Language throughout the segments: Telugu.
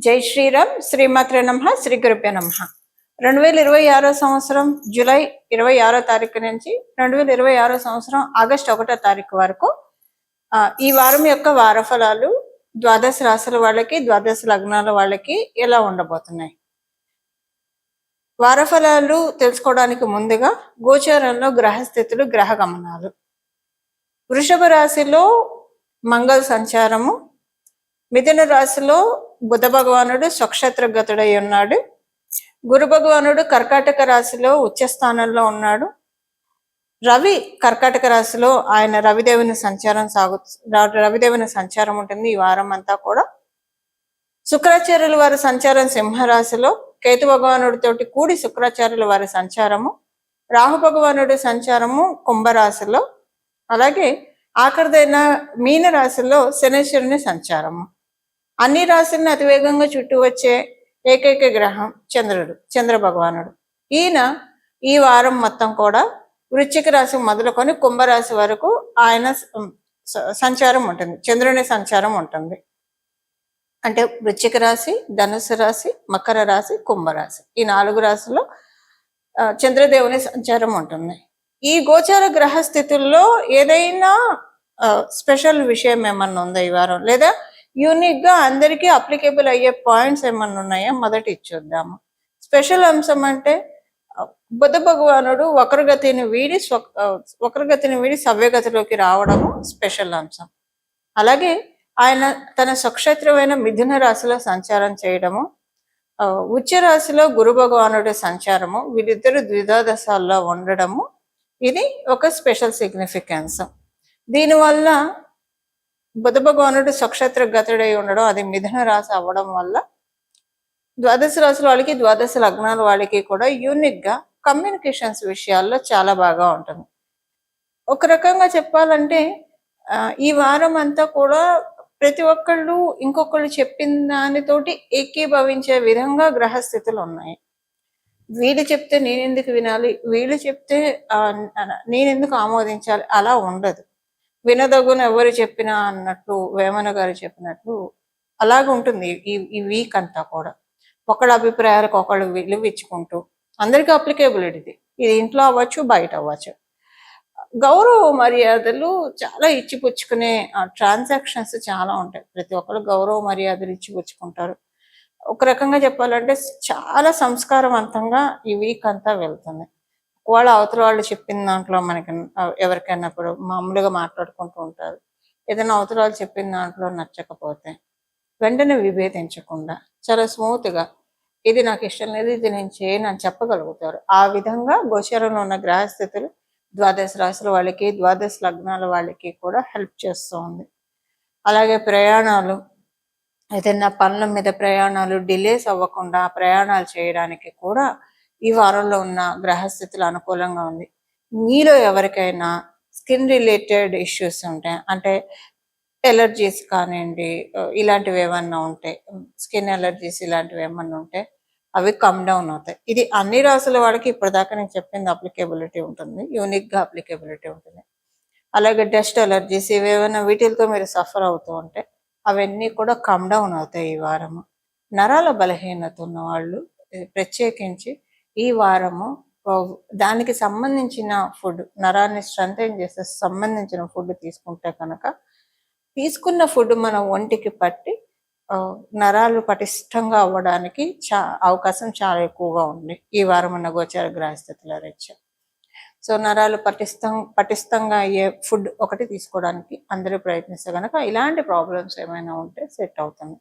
జై శ్రీరామ్. శ్రీమాత్రే నమః. శ్రీ గురుభ్యో నమః. 2026 సంవత్సరం జూలై 26 తారీఖు నుంచి 2026 సంవత్సరం ఆగస్టు 1 తారీఖు వరకు ఈ వారం యొక్క వారఫలాలు ద్వాదశ రాశుల వాళ్ళకి, ద్వాదశ లగ్నాల వాళ్ళకి ఎలా ఉండబోతున్నాయి? వారఫలాలు తెలుసుకోవడానికి ముందుగా గోచారంలో గ్రహస్థితులు, గ్రహ గమనాలు. వృషభ రాశిలో మంగళ సంచారము, మిథున రాశిలో బుధ భగవానుడు స్వక్షేత్రగతుడై ఉన్నాడు. గురు భగవానుడు కర్కాటక రాశిలో ఉచ్చ స్థానంలో ఉన్నాడు. రవి కర్కాటక రాశిలో ఆయన రవిదేవుని సంచారం ఉంటుంది ఈ వారం అంతా కూడా. శుక్రాచార్యుల వారి సంచారం సింహరాశిలో, కేతు భగవానుడితోటి కూడి శుక్రాచార్యుల వారి సంచారము, రాహు భగవానుడి సంచారము కుంభరాశిలో, అలాగే ఆఖరిదైన మీన రాశిలో శనేశ్వరుని సంచారము. అన్ని రాశులను అతివేగంగా చుట్టూ వచ్చే ఏకైక గ్రహం చంద్రుడు, చంద్ర భగవానుడు. ఈయన ఈ వారం మొత్తం కూడా వృశ్చిక రాశి మొదలుకొని కుంభరాశి వరకు ఆయన సంచారం ఉంటుంది, చంద్రుని సంచారం ఉంటుంది. అంటే వృశ్చిక రాశి, ధనుసు రాశి, మకర రాశి, కుంభరాశి, ఈ 4 రాశుల్లో చంద్రదేవుని సంచారం ఉంటుంది. ఈ గోచార గ్రహ స్థితుల్లో ఏదైనా స్పెషల్ విషయం ఏమన్నా ఉందా ఈ వారం, లేదా యూనిక్ గా అందరికీ అప్లికేబుల్ అయ్యే పాయింట్స్ ఏమన్నా ఉన్నాయా? మొదటి ఇచ్చొద్దాము. స్పెషల్ అంశం అంటే బుధ భగవానుడు వక్రగతిని వీడి సవ్యగతిలోకి రావడము స్పెషల్ అంశం. అలాగే ఆయన తన స్వక్షేత్రమైన మిథున రాశిలో సంచారం చేయడము, ఉచ్చ రాశిలో గురు భగవానుడి సంచారము, వీరిద్దరు ద్విధాదశాల్లో ఉండడము, ఇది ఒక స్పెషల్ సిగ్నిఫికెన్స్. దీనివల్ల బుధ భగవానుడు స్వక్షేత్ర గతుడై ఉండడం, అది మిథున రాశి అవ్వడం వల్ల ద్వాదశ రాశుల వాళ్ళకి, ద్వాదశ లగ్నాల వాళ్ళకి కూడా యూనిక్ గా కమ్యూనికేషన్స్ విషయాల్లో చాలా బాగా ఉంటుంది. ఒక రకంగా చెప్పాలంటే ఈ వారం అంతా కూడా ప్రతి ఒక్కళ్ళు ఇంకొకళ్ళు చెప్పిన దానితోటి ఏకీభవించే విధంగా గ్రహస్థితులు ఉన్నాయి. వీళ్ళు చెప్తే నేనెందుకు వినాలి, వీళ్ళు చెప్తే నేనెందుకు ఆమోదించాలి, అలా ఉండదు. వినదగున ఎవరు చెప్పినా అన్నట్లు వేమన గారు చెప్పినట్లు అలాగ ఉంటుంది ఈ వీక్ అంతా కూడా. ఒకళ్ళ అభిప్రాయాలకు ఒకళ్ళు విలువ ఇచ్చుకుంటూ అందరికీ అప్లికేబిలిటీ, ఇది ఇంట్లో అవ్వచ్చు, బయట అవ్వచ్చు. గౌరవ మర్యాదలు చాలా ఇచ్చిపుచ్చుకునే ట్రాన్సాక్షన్స్ చాలా ఉంటాయి. ప్రతి ఒక్కరు గౌరవ మర్యాదలు ఇచ్చిపుచ్చుకుంటారు. ఒక రకంగా చెప్పాలంటే చాలా సంస్కారవంతంగా ఈ వీక్ అంతా వెళ్తుంది. వాళ్ళ అవతల వాళ్ళు చెప్పిన దాంట్లో మనకి ఎవరికైనా ఇప్పుడు మామూలుగా మాట్లాడుకుంటూ ఉంటారు. ఏదైనా అవతల వాళ్ళు చెప్పిన దాంట్లో నచ్చకపోతే వెంటనే విభేదించకుండా చాలా స్మూత్గా ఇది నాకు ఇష్టం లేదు, ఇది నేను చేయను అని చెప్పగలుగుతారు. ఆ విధంగా గోచరంలో ఉన్న గ్రహస్థితులు ద్వాదశ రాశుల వాళ్ళకి, ద్వాదశ లగ్నాల వాళ్ళకి కూడా హెల్ప్ చేస్తూ ఉంది. అలాగే ప్రయాణాలు, ఏదైనా పనుల మీద ప్రయాణాలు డిలేస్ అవ్వకుండా ప్రయాణాలు చేయడానికి కూడా ఈ వారంలో ఉన్న గ్రహస్థితులు అనుకూలంగా ఉంది. మీలో ఎవరికైనా స్కిన్ రిలేటెడ్ ఇష్యూస్ ఉంటాయి, అంటే ఎలర్జీస్ కానివ్వండి, ఇలాంటివి ఏమన్నా ఉంటాయి, స్కిన్ ఎలర్జీస్ ఇలాంటివి ఏమన్నా ఉంటే అవి కమ్ డౌన్ అవుతాయి. ఇది అన్ని రాసుల వాళ్ళకి ఇప్పటిదాకా నేను చెప్పింది అప్లికేబిలిటీ ఉంటుంది, యూనిక్గా అప్లికేబిలిటీ ఉంటుంది. అలాగే డస్ట్ ఎలర్జీస్ ఇవేమైనా వీటితో మీరు సఫర్ అవుతూ ఉంటే అవన్నీ కూడా కమ్ డౌన్ అవుతాయి ఈ వారము. నరాల బలహీనత ఉన్న వాళ్ళు ప్రత్యేకించి ఈ వారము దానికి సంబంధించిన ఫుడ్, నరాన్ని స్ట్రెంథెన్ చేసే సంబంధించిన ఫుడ్ తీసుకుంటే కనుక తీసుకున్న ఫుడ్ మన ఒంటికి పట్టి నరాలు పటిష్టంగా అవ్వడానికి అవకాశం చాలా ఎక్కువగా ఉంది ఈ వారం ఉన్న గోచార గ్రహస్థితుల రీత్యా. సో నరాలు పటిష్టంగా అయ్యే ఫుడ్ ఒకటి తీసుకోవడానికి అందరూ ప్రయత్నిస్తే కనుక ఇలాంటి ప్రాబ్లమ్స్ ఏమైనా ఉంటే సెట్ అవుతుంది.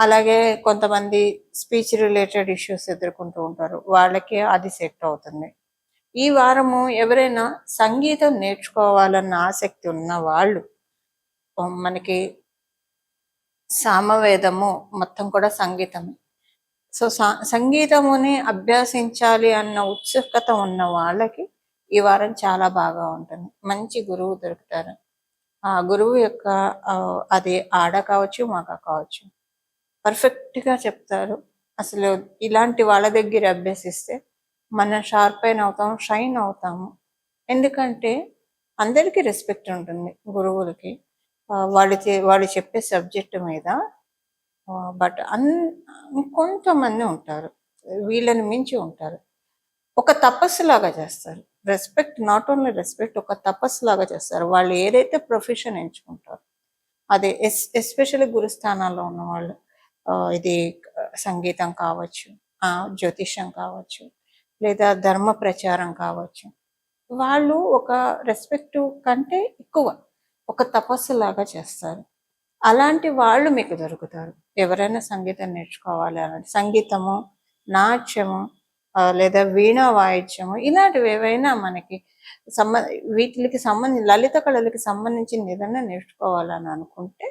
అలాగే కొంతమంది స్పీచ్ రిలేటెడ్ ఇష్యూస్ ఎదుర్కొంటూ ఉంటారు, వాళ్ళకి అది సెట్ అవుతుంది. ఈ వారము ఎవరైనా సంగీతం నేర్చుకోవాలన్న ఆసక్తి ఉన్న వాళ్ళు, మనకి సామవేదము మొత్తం కూడా సంగీతమే. సో సంగీతముని అభ్యసించాలి అన్న ఉత్సుకత ఉన్న వాళ్ళకి ఈ వారం చాలా బాగా ఉంటుంది. మంచి గురువు దొరుకుతారు. ఆ గురువు యొక్క అది ఆడ కావచ్చు, మగ కావచ్చు, పర్ఫెక్ట్గా చెప్తారు. అసలు ఇలాంటి వాళ్ళ దగ్గర అభ్యసిస్తే మనం షార్ప్ అవుతాం, షైన్ అవుతాము. ఎందుకంటే అందరికీ రెస్పెక్ట్ ఉంటుంది గురువులకి. వాళ్ళు చెప్పే సబ్జెక్టు మీద బట్ కొంతమంది ఉంటారు, వీళ్ళని మించి ఉంటారు. ఒక తపస్సులాగా చేస్తారు. రెస్పెక్ట్, నాట్ ఓన్లీ రెస్పెక్ట్, ఒక తపస్సులాగా చేస్తారు. వాళ్ళు ఏదైతే ప్రొఫెషన్ ఎంచుకుంటారో అదే ఎస్పెషల్లీ గురుస్థానాల్లో ఉన్నవాళ్ళు, ఇది సంగీతం కావచ్చు, జ్యోతిష్యం కావచ్చు, లేదా ధర్మ ప్రచారం కావచ్చు, వాళ్ళు ఒక రెస్పెక్ట్ కంటే ఎక్కువ ఒక తపస్సులాగా చేస్తారు. అలాంటి వాళ్ళు మీకు దొరుకుతారు. ఎవరైనా సంగీతం నేర్చుకోవాలి అనంటే, సంగీతము, నాట్యము, లేదా వీణా వాయిద్యము, ఇలాంటివి ఏవైనా మనకి సంబ వీటికి సంబంధించి లలిత కళలకి సంబంధించిన ఏదైనా నేర్చుకోవాలని అనుకుంటే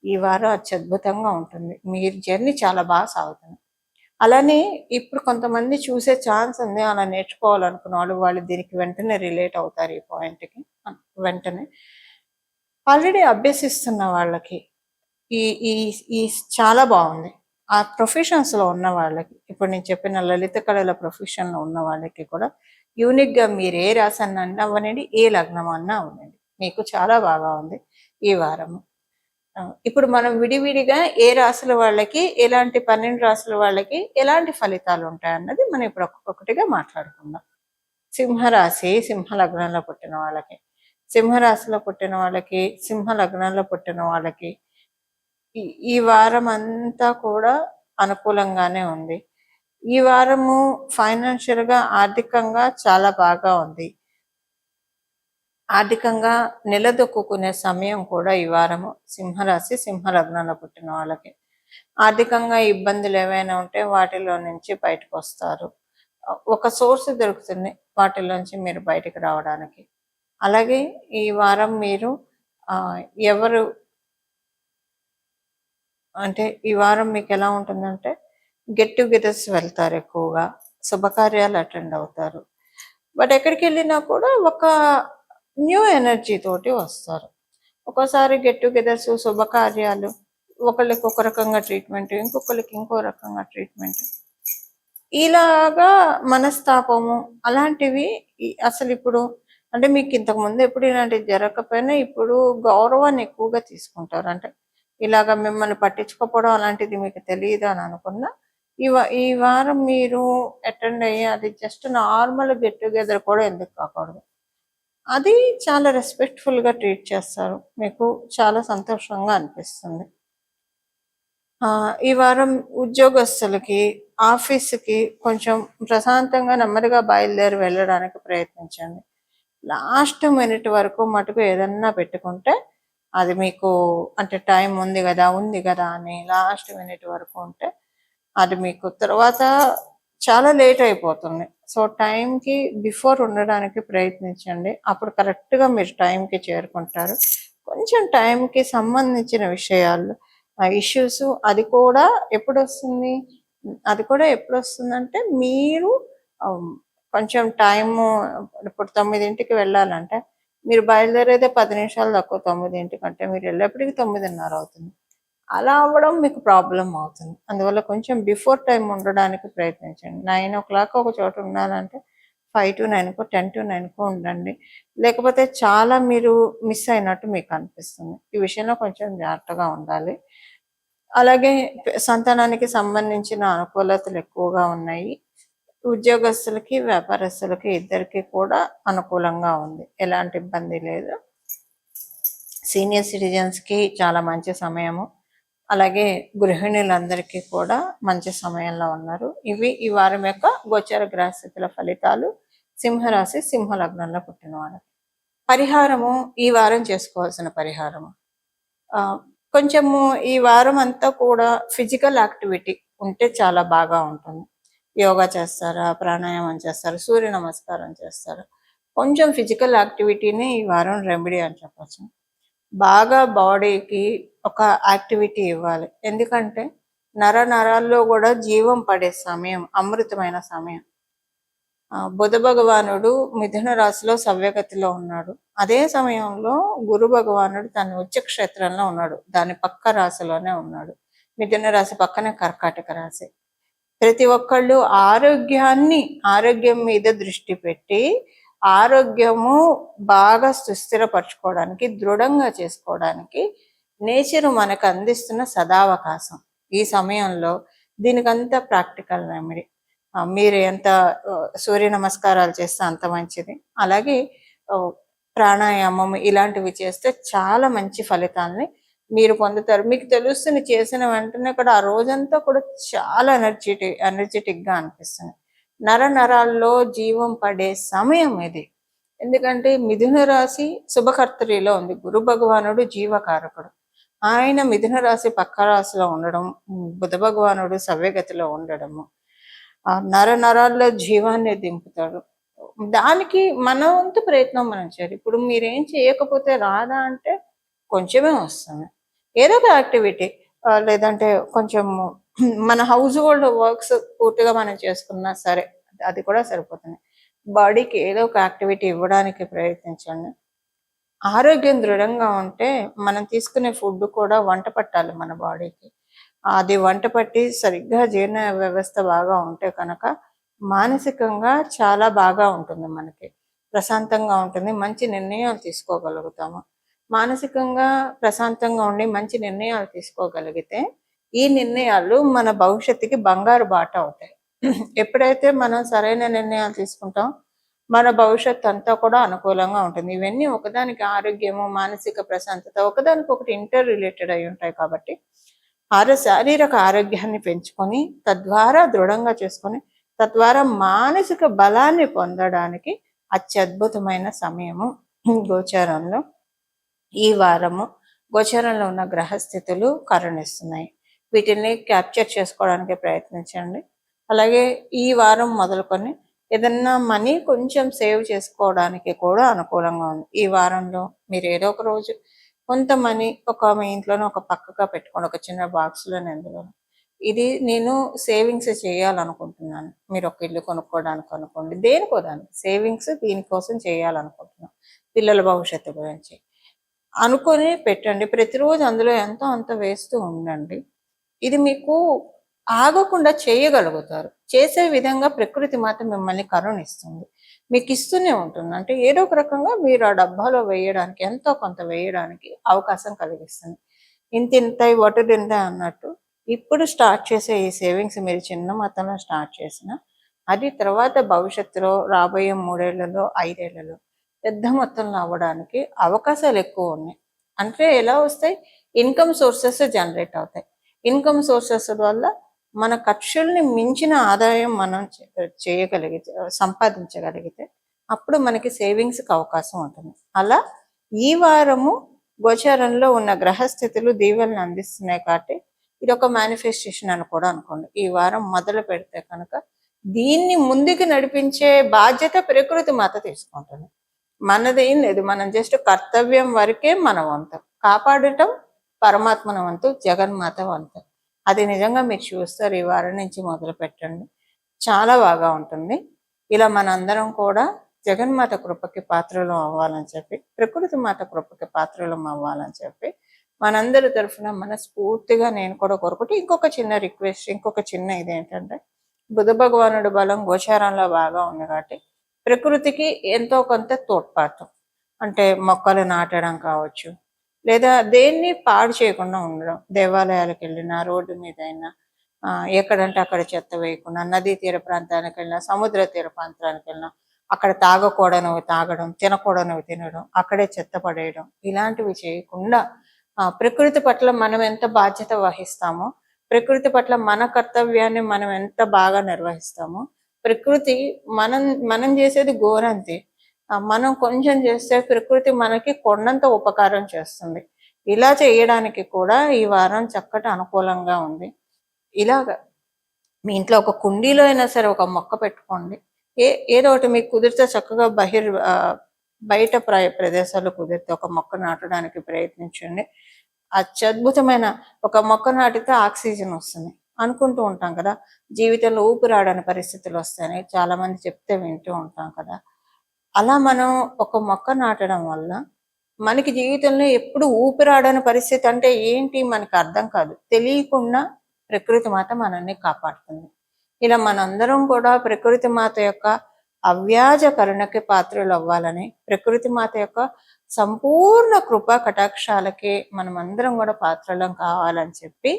ఈ వారం అత్యద్భుతంగా ఉంటుంది. మీరు జర్నీ చాలా బాగా సాగుతుంది. అలానే ఇప్పుడు కొంతమంది చూసే ఛాన్స్ ఉంది. అలా నేర్చుకోవాలనుకున్న వాళ్ళు దీనికి వెంటనే రిలేట్ అవుతారు ఈ పాయింట్కి. వెంటనే ఆల్రెడీ అభ్యసిస్తున్న వాళ్ళకి ఈ ఈ ఈ చాలా బాగుంది. ఆ ప్రొఫెషన్స్లో ఉన్న వాళ్ళకి, ఇప్పుడు నేను చెప్పిన లలిత కళల ప్రొఫెషన్లో ఉన్న వాళ్ళకి కూడా యూనిక్గా మీరు ఏ రాశి అన్న అవ్వనండి, ఏ లగ్నం అన్నా అవ్వనండి, మీకు చాలా బాగా ఉంది ఈ వారము. ఇప్పుడు మనం విడివిడిగా ఏ రాశుల వాళ్ళకి, ఎలాంటి 12 రాశుల వాళ్ళకి ఎలాంటి ఫలితాలు ఉంటాయన్నది మనం ఇప్పుడు ఒక్కొక్కటిగా మాట్లాడుకుందాం. సింహరాశి, సింహ లగ్నంలో పుట్టిన వాళ్ళకి, సింహరాశిలో పుట్టిన వాళ్ళకి, సింహ లగ్నంలో పుట్టిన వాళ్ళకి ఈ వారం అంతా కూడా అనుకూలంగానే ఉంది. ఈ వారము ఫైనాన్షియల్గా, ఆర్థికంగా చాలా బాగా ఉంది. ఆర్థికంగా నిలదొక్కునే సమయం కూడా ఈ వారము సింహరాశి, సింహ లగ్నంలో పుట్టిన వాళ్ళకి. ఆర్థికంగా ఇబ్బందులు ఏవైనా ఉంటే వాటిలో నుంచి బయటకు వస్తారు. ఒక సోర్స్ దొరుకుతుంది వాటిలోంచి మీరు బయటకు రావడానికి. అలాగే ఈ వారం మీరు ఎవరు అంటే ఈ వారం మీకు ఎలా ఉంటుందంటే, గెట్ టుగెదర్స్ వెళ్తారు, ఎక్కువగా శుభకార్యాలు అటెండ్ అవుతారు. బట్ ఎక్కడికి వెళ్ళినా కూడా ఒక న్యూ ఎనర్జీ తోటి వస్తారు. ఒక్కోసారి గెట్ టుగెదర్స్, శుభకార్యాలు, ఒకళ్ళకి ఒక రకంగా ట్రీట్మెంట్, ఇంకొకరికి ఇంకో రకంగా ట్రీట్మెంట్, ఇలాగా మనస్తాపము అలాంటివి అసలు ఇప్పుడు అంటే మీకు ఇంతకు ముందు ఎప్పుడు ఇలాంటివి జరగకపోయినా ఇప్పుడు గౌరవాన్ని ఎక్కువగా తీసుకుంటారు. అంటే ఇలాగ మిమ్మల్ని పట్టించుకోకపోవడం అలాంటిది మీకు తెలియదు అని అనుకున్నా ఈ వారం మీరు అటెండ్ అయ్యి అది జస్ట్ నార్మల్ గెట్ టుగెదర్ కూడా ఎందుకు కాకూడదు, అది చాలా రెస్పెక్ట్ఫుల్గా ట్రీట్ చేస్తారు. మీకు చాలా సంతోషంగా అనిపిస్తుంది. ఈ వారం ఉద్యోగస్తులకి, ఆఫీస్కి కొంచెం ప్రశాంతంగా నెమ్మదిగా బయలుదేరి వెళ్ళడానికి ప్రయత్నించండి. లాస్ట్ మినిట్ వరకు మటుకు ఏదన్నా పెట్టుకుంటే అది మీకు అంటే టైం ఉంది కదా అని లాస్ట్ మినిట్ వరకు ఉంటే అది మీకు తర్వాత చాలా లేట్ అయిపోతుంది. సో టైంకి బిఫోర్ ఉండడానికి ప్రయత్నించండి. అప్పుడు కరెక్ట్గా మీరు టైంకి చేరుకుంటారు. కొంచెం టైంకి సంబంధించిన విషయాలు, ఇష్యూస్, అది కూడా ఎప్పుడు వస్తుందంటే మీరు కొంచెం టైము, ఇప్పుడు 9ంటికి వెళ్ళాలంటే మీరు బయలుదేరేదే 10 నిమిషాలు తక్కువ 9ంటికి, అంటే మీరు వెళ్ళేప్పటికి 9:30 అవుతుంది. అలా అవ్వడం మీకు ప్రాబ్లం అవుతుంది. అందువల్ల కొంచెం బిఫోర్ టైం ఉండడానికి ప్రయత్నించండి. 9 o'clock ఒక చోట ఉండాలంటే 5 to 9, 10 to 9 ఉండండి. లేకపోతే చాలా మీరు మిస్ అయినట్టు మీకు అనిపిస్తుంది. ఈ విషయంలో కొంచెం జాగ్రత్తగా ఉండాలి. అలాగే సంతానానికి సంబంధించిన అనుకూలతలు ఎక్కువగా ఉన్నాయి. ఉద్యోగస్తులకి, వ్యాపారస్తులకి ఇద్దరికి కూడా అనుకూలంగా ఉంది, ఎలాంటి ఇబ్బంది లేదు. సీనియర్ సిటిజన్స్కి చాలా మంచి సమయము. అలాగే గృహిణులందరికీ కూడా మంచి సమయంలో ఉన్నారు. ఇవి ఈ వారం యొక్క గోచర గ్రహస్థితుల ఫలితాలు సింహరాశి, సింహ లగ్నంలో పుట్టిన వాళ్ళకి. పరిహారము, ఈ వారం చేసుకోవాల్సిన పరిహారము, కొంచెము ఈ వారం అంతా కూడా ఫిజికల్ యాక్టివిటీ ఉంటే చాలా బాగా ఉంటుంది. యోగా చేస్తారా, ప్రాణాయామం చేస్తారా, సూర్య నమస్కారం చేస్తారా, కొంచెం ఫిజికల్ యాక్టివిటీని ఈ వారం రెమెడీ అని చెప్పచ్చు. బాగా బాడీకి ఒక యాక్టివిటీ ఇవ్వాలి. ఎందుకంటే నరాల్లో కూడా జీవం పడే సమయం, అమృతమైన సమయం. బుధ భగవానుడు మిథున రాశిలో సవ్యగతిలో ఉన్నాడు. అదే సమయంలో గురు భగవానుడు తన ఉచ్చక్షేత్రంలో ఉన్నాడు, దాని పక్క రాశిలోనే ఉన్నాడు. మిథున రాశి పక్కనే కర్కాటక రాశి. ప్రతి ఒక్కళ్ళు ఆరోగ్యం మీద దృష్టి పెట్టి ఆరోగ్యము బాగా సుస్థిరపరచుకోవడానికి, దృఢంగా చేసుకోవడానికి నేచర్ మనకు అందిస్తున్న సదావకాశం. ఈ సమయంలో దీనికంతా ప్రాక్టికల్ రెమెడీ. మీరు ఎంత సూర్య నమస్కారాలు చేస్తే అంత మంచిది. అలాగే ప్రాణాయామం ఇలాంటివి చేస్తే చాలా మంచి ఫలితాలని మీరు పొందుతారు. మీకు తెలుస్తుంది చేసిన వెంటనే కూడా ఆ రోజంతా కూడా చాలా ఎనర్జెటిక్గా అనిపిస్తుంది. నరాల్లో జీవం పడే సమయం ఇది. ఎందుకంటే మిథున రాశి శుభకర్తరిలో ఉంది. గురు భగవానుడు జీవకారకుడు. ఆయన మిథున రాశి పక్క రాశిలో ఉండడం, బుధ భగవానుడు సవ్యగతిలో ఉండడము నరాల్లో జీవాన్ని దింపుతాడు. దానికి మన వంతు ప్రయత్నం మనం చేయాలి. ఇప్పుడు మీరేం చేయకపోతే రాదా అంటే కొంచెమే వస్తుంది. ఏదో ఒక యాక్టివిటీ లేదంటే కొంచెం మన హౌస్ హోల్డ్ వర్క్స్ పూర్తిగా మనం చేసుకున్నా సరే అది కూడా సరిపోతుంది. బాడీకి ఏదో ఒక యాక్టివిటీ ఇవ్వడానికి ప్రయత్నించండి. ఆరోగ్యం దృఢంగా ఉంటే మనం తీసుకునే ఫుడ్ కూడా వంట పట్టాలి మన బాడీకి. అది వంట పట్టి సరిగ్గా జీర్ణ వ్యవస్థ బాగా ఉంటే కనుక మానసికంగా చాలా బాగా ఉంటుంది, మనకి ప్రశాంతంగా ఉంటుంది, మంచి నిర్ణయాలు తీసుకోగలుగుతాము. మానసికంగా ప్రశాంతంగా ఉండి మంచి నిర్ణయాలు తీసుకోగలిగితే ఈ నిర్ణయాలు మన భవిష్యత్తుకి బంగారు బాట అవుతాయి. ఎప్పుడైతే మనం సరైన నిర్ణయాలు తీసుకుంటాం మన భవిష్యత్తు అంతా కూడా అనుకూలంగా ఉంటుంది. ఇవన్నీ ఒకదానికి ఆరోగ్యము మానసిక ప్రశాంతత ఒకదానికొకటి ఇంటర్ రిలేటెడ్ అయి ఉంటాయి. కాబట్టి శారీరక ఆరోగ్యాన్ని పెంచుకొని తద్వారా దృఢంగా చేసుకొని తద్వారా మానసిక బలాన్ని పొందడానికి అత్యద్భుతమైన సమయము గోచారంలో. ఈ వారము గోచారంలో ఉన్న గ్రహస్థితులు కరుణిస్తున్నాయి. వీటిని క్యాప్చర్ చేసుకోవడానికి ప్రయత్నించండి. అలాగే ఈ వారం మొదలుకొని ఏదన్నా మనీ కొంచెం సేవ్ చేసుకోవడానికి కూడా అనుకూలంగా ఉంది. ఈ వారంలో మీరు ఏదో ఒక రోజు కొంత మనీ మీ ఇంట్లోనే ఒక పక్కగా పెట్టుకోండి, ఒక చిన్న బాక్స్లోనే. ఎందులో ఇది నేను సేవింగ్స్ చేయాలనుకుంటున్నాను, మీరు ఒక ఇల్లు కొనుక్కోవడానికి అనుకోండి, దేనికో దానికి సేవింగ్స్ దీనికోసం చేయాలనుకుంటున్నాను, పిల్లల భవిష్యత్తు గురించి అనుకొని పెట్టండి. ప్రతిరోజు అందులో ఎంతో అంత వేస్తూ ఉండండి. ఇది మీకు ఆగకుండా చేయగలుగుతారు. చేసే విధంగా ప్రకృతి మాత మిమ్మల్ని కరుణిస్తుంది, మీకు ఇస్తూనే ఉంటుంది. అంటే ఏదో ఒక రకంగా మీరు ఆ డబ్బాలో వేయడానికి ఎంతో కొంత వేయడానికి అవకాశం కలిగిస్తుంది. ఇంతింతాయి వటుదింతాయి అన్నట్టు ఇప్పుడు స్టార్ట్ చేసే ఈ సేవింగ్స్ మీరు చిన్న మొత్తంలో స్టార్ట్ చేసిన అది తర్వాత భవిష్యత్తులో రాబోయే 3 ఏళ్లలో 5 ఏళ్లలో పెద్ద మొత్తంలో అవ్వడానికి అవకాశాలు ఎక్కువ ఉన్నాయి. అంటే ఎలా వస్తాయి? ఇన్కమ్ సోర్సెస్ జనరేట్ అవుతాయి. ఇన్కమ్ సోర్సెస్ వల్ల మన ఖర్చుల్ని మించిన ఆదాయం మనం చేయగలిగితే సంపాదించగలిగితే అప్పుడు మనకి సేవింగ్స్కి అవకాశం ఉంటుంది. అలా ఈ వారము గోచారంలో ఉన్న గ్రహస్థితులు దీవెనలు అందిస్తున్నాయి. కాబట్టి ఇది ఒక మేనిఫెస్టేషన్ అని కూడా అనుకోండి. ఈ వారం మొదలు పెడితే కనుక దీన్ని ముందుకు నడిపించే బాధ్యత ప్రకృతి మాత తీసుకుంటుంది. మనదేం లేదు, మనం జస్ట్ కర్తవ్యం వరకే మన వంతు, కాపాడటం పరమాత్మన వంతు, జగన్మాత వంతు. అది నిజంగా మీరు చూస్తారు. ఈ వారం నుంచి మొదలు పెట్టండి, చాలా బాగా ఉంటుంది. ఇలా మనందరం కూడా జగన్మాత కృపకి పాత్రలు అవ్వాలని చెప్పి, ప్రకృతి మాత కృపకి పాత్రలు అవ్వాలని చెప్పి మనందరి తరఫున మనస్ఫూర్తిగా నేను కూడా కోరుకుంటే, ఇంకొక చిన్న రిక్వెస్ట్, ఇంకొక చిన్న ఇదేంటంటే బుధ భగవానుడు బలం గోచారంలో బాగా ఉంది కాబట్టి ప్రకృతికి ఎంతో కొంత తోడ్పాటు, అంటే మొక్కలు నాటడం కావచ్చు, లేదా దేన్ని పాడు చేయకుండా ఉండడం, దేవాలయాలకు వెళ్ళినా రోడ్డు మీద అయినా ఎక్కడంటే అక్కడ చెత్త వేయకుండా, నదీ తీర ప్రాంతానికి వెళ్ళినా సముద్ర తీర ప్రాంతానికి వెళ్ళినా అక్కడ తాగకూడనివి తాగడం, తినకూడనివి తినడం, అక్కడే చెత్త పడేయడం, ఇలాంటివి చేయకుండా ప్రకృతి పట్ల మనం ఎంత బాధ్యత వహిస్తామో, ప్రకృతి పట్ల మన కర్తవ్యాన్ని మనం ఎంత బాగా నిర్వహిస్తామో, ప్రకృతి మనం చేసేది గోరంతే, మనం కొంచెం చేస్తే ప్రకృతి మనకి కొండంత ఉపకారం చేస్తుంది. ఇలా చేయడానికి కూడా ఈ వారం చక్కటి అనుకూలంగా ఉంది. ఇలాగ మీ ఇంట్లో ఒక కుండీలో అయినా సరే ఒక మొక్క పెట్టుకోండి. ఏదో ఒకటి మీకు కుదిరితే చక్కగా బయట ప్రదేశాలు కుదిరితే ఒక మొక్క నాటడానికి ప్రయత్నించండి. అత్యద్భుతమైన ఒక మొక్క నాటితే ఆక్సిజన్ వస్తుంది అనుకుంటూ ఉంటాం కదా, జీవితంలో ఊపిరాడని పరిస్థితులు వస్తాయని చాలా మంది చెప్తే వింటూ ఉంటాం కదా. అలా మనం ఒక మొక్క నాటడం వల్ల మనకి జీవితంలో ఎప్పుడు ఊపిరాడని పరిస్థితి అంటే ఏంటి మనకు అర్థం కాదు, తెలియకుండా ప్రకృతి మాత మనల్ని కాపాడుతుంది. ఇలా మనందరం కూడా ప్రకృతి మాత యొక్క అవ్యాజ కరుణకి పాత్రలు అవ్వాలని, ప్రకృతి మాత యొక్క సంపూర్ణ కృపా కటాక్షాలకి మనం అందరం కూడా పాత్రలం కావాలని చెప్పి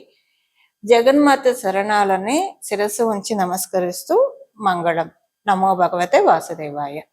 జగన్మాత శరణాలని శిరస్సు ఉంచి నమస్కరిస్తూ మంగళం. నమో భగవతే వాసుదేవాయ.